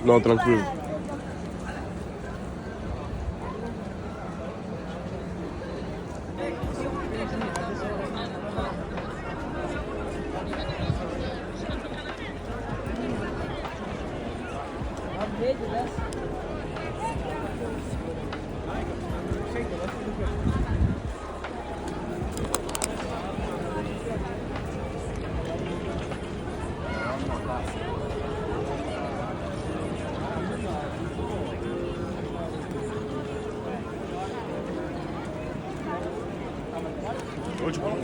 No, tranquillo. Oggi buono.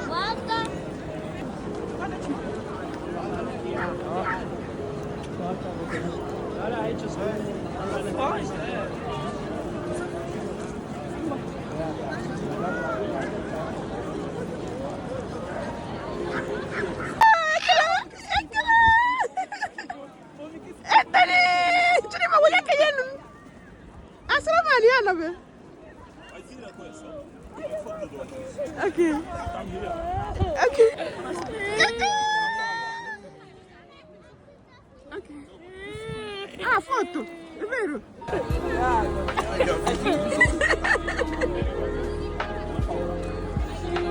Guarda. Okay. Okay. Okay. Ah, foto, è vero?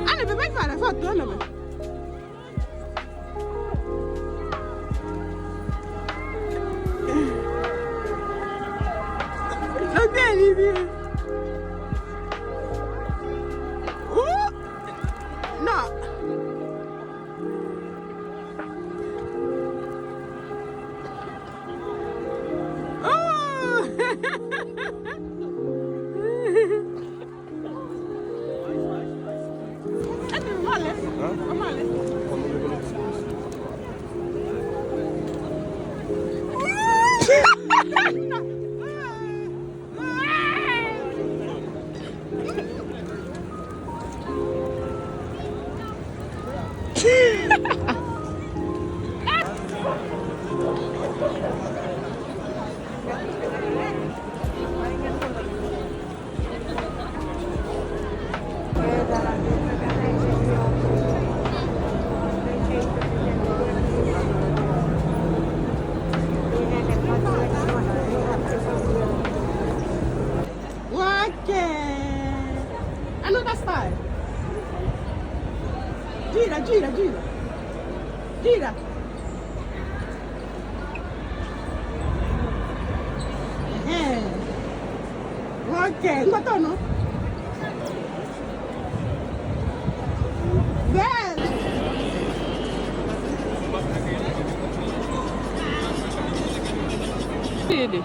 Annabelle, vai a fare la foto, Annabelle. Non vieni, vieni. No. Oh! Male? Va male? Quando vedo lo discorso. Allora stai. Gira, gira, gira. Gira. Ok, qua tono? Bello. Vedi.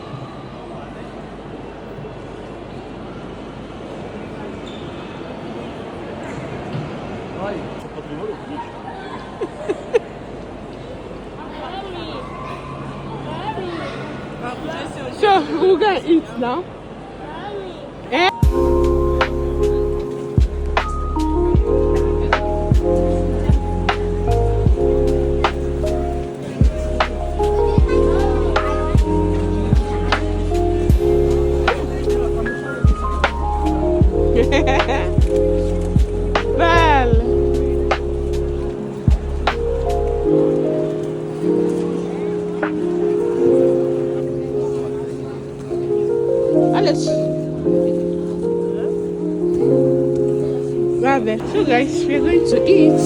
So, who gonna eat now? Eh? Bello! Vabbè, so guys, we are going to eat.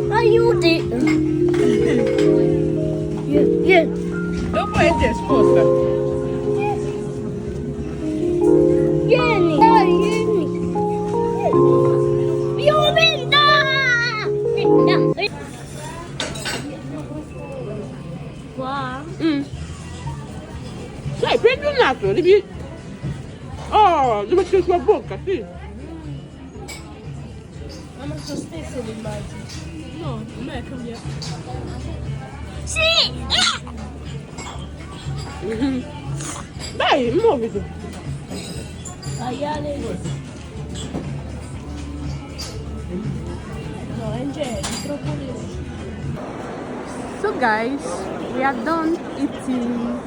Aiuti! Dopo è esposta. Vieni! Dai, vieni! Violenta! Qua? Dai, prendi un altro, devi... Oh, dove c'è la sua bocca, sì. Ma sono stesse le immagini. No, non è cambiato. Sì! Dai, muoviti. Maiale. No, Angeli, troppo lì. So guys, we are done eating.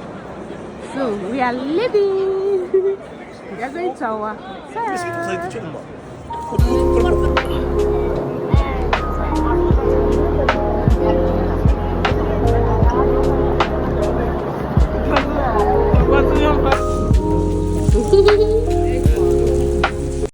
So we are leaving. You're going to our. Sai dicendo, ma.